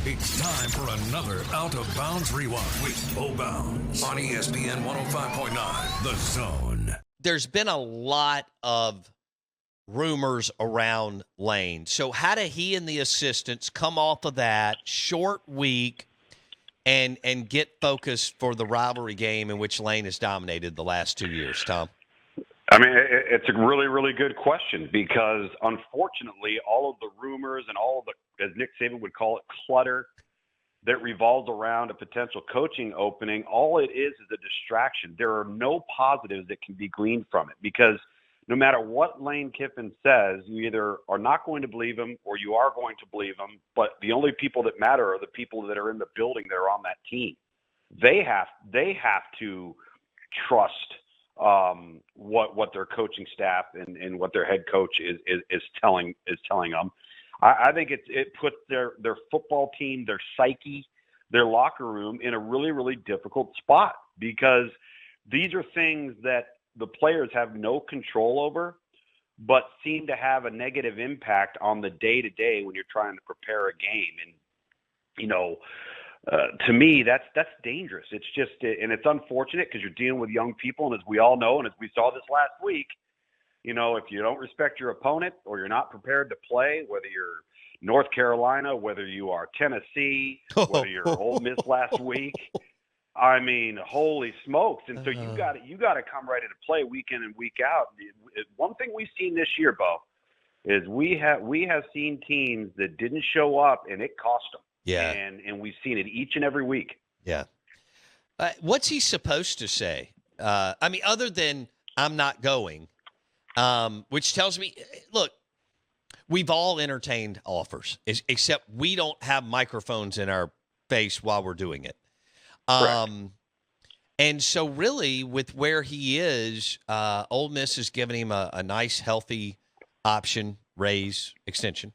It's time for another Out of Bounds Rewind with Bo Bounds on ESPN 105.9, The Zone. There's been a lot of rumors around Lane. So how do he and the assistants come off of that short week and get focused for the rivalry game in which Lane has dominated the last 2 years, Tom? I mean, it's a really, really good question because, unfortunately, all of the rumors and all of the, as Nick Saban would call it, clutter that revolves around a potential coaching opening, all it is a distraction. There are no positives that can be gleaned from it because no matter what Lane Kiffin says, you either are not going to believe him or you are going to believe him, but the only people that matter are the people that are in the building that are on that team. They have to trust what their coaching staff and what their head coach is telling them. I think it puts their football team, their psyche, their locker room in a really, really difficult spot because these are things that the players have no control over, but seem to have a negative impact on the day-to-day when you're trying to prepare a game. And, you know, to me, that's dangerous. It's just, and it's unfortunate because you're dealing with young people, and as we all know, and as we saw this last week, you know, if you don't respect your opponent or you're not prepared to play, whether you're North Carolina, whether you are Tennessee, whether you're Ole Miss last week, I mean, holy smokes! And so you got to come ready to play week in and week out. One thing we've seen this year, Bo, is we have seen teams that didn't show up and it cost them. Yeah, and we've seen it each and every week. Yeah. What's he supposed to say? I mean, other than "I'm not going," which tells me, look, we've all entertained offers, except we don't have microphones in our face while we're doing it. And so really with where he is, Ole Miss is giving him a nice, healthy option, raise, extension.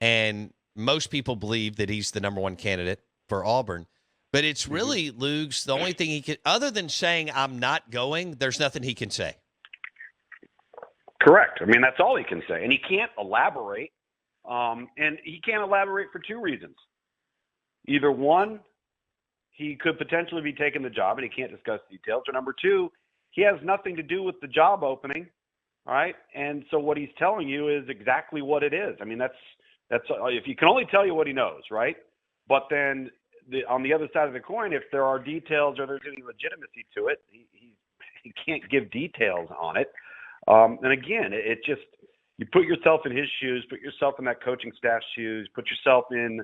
And most people believe that he's the number one candidate for Auburn. But it's really, Lugs, the only thing he can, other than saying I'm not going, there's nothing he can say. Correct. I mean, that's all he can say. And he can't elaborate. And he can't elaborate for two reasons. Either one, he could potentially be taking the job and he can't discuss details. Or number two, he has nothing to do with the job opening. All right. And so what he's telling you is exactly what it is. I mean, that's if you can only tell you what he knows, right? But then on the other side of the coin, if there are details or there's any legitimacy to it, he can't give details on it. And again, it just, you put yourself in his shoes, put yourself in that coaching staff's shoes, put yourself in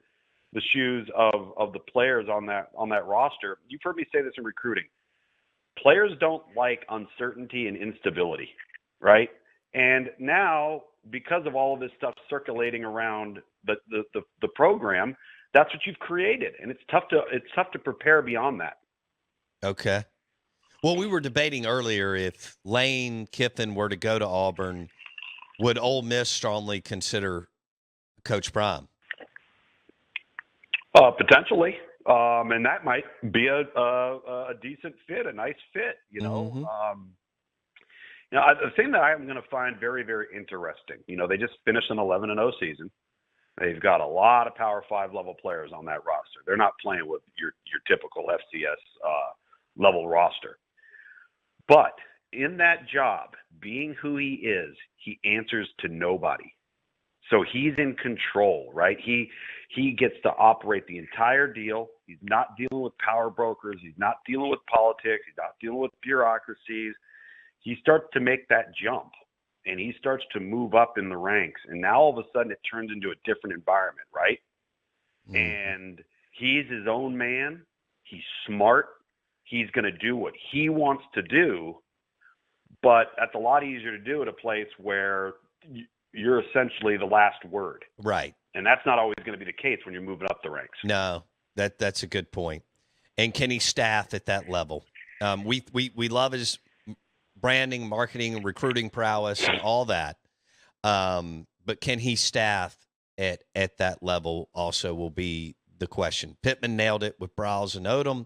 the shoes of the players on that roster. You've heard me say this in recruiting. Players don't like uncertainty and instability, right? And now, because of all of this stuff circulating around the program, that's what you've created, and it's tough to prepare beyond that. Okay. Well, we were debating earlier if Lane Kiffin were to go to Auburn, would Ole Miss strongly consider Coach Prime? Potentially, and that might be a decent fit, a nice fit. You know, the thing that I'm going to find very, very interesting. You know, they just finished an 11-0 season. They've got a lot of Power 5 level players on that roster. They're not playing with your typical FCS level roster. But in that job, being who he is, he answers to nobody. So he's in control, right? He gets to operate the entire deal. He's not dealing with power brokers. He's not dealing with politics. He's not dealing with bureaucracies. He starts to make that jump, and he starts to move up in the ranks. And now all of a sudden it turns into a different environment, right? Mm-hmm. And he's his own man. He's smart. He's going to do what he wants to do, but that's a lot easier to do at a place where you're essentially the last word. Right. And that's not always going to be the case when you're moving up the ranks. No, that's a good point. And can he staff at that level? We love his branding, marketing, recruiting prowess and all that. But can he staff at that level also will be the question. Pittman nailed it with Browse and Odom.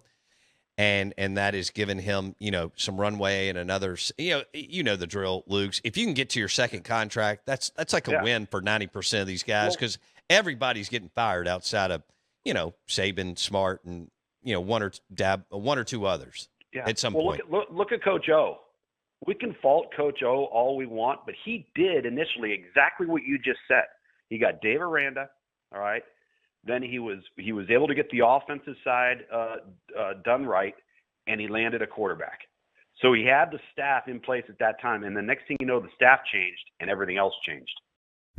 And that has given him, some runway and another, you know the drill, Luke. If you can get to your second contract, that's like a win for 90% of these guys because everybody's getting fired outside of, Saban, Smart, and one or two others at some point. Look at Coach O. We can fault Coach O all we want, but he did initially exactly what you just said. He got Dave Aranda, all right. Then he was able to get the offensive side done right, and he landed a quarterback. So he had the staff in place at that time, and the next thing you know, the staff changed and everything else changed.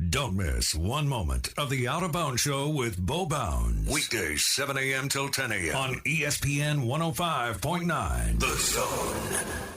Don't miss one moment of the Out of Bounds Show with Bo Bounds. Weekdays 7 a.m. till 10 a.m. on ESPN 105.9. The Zone.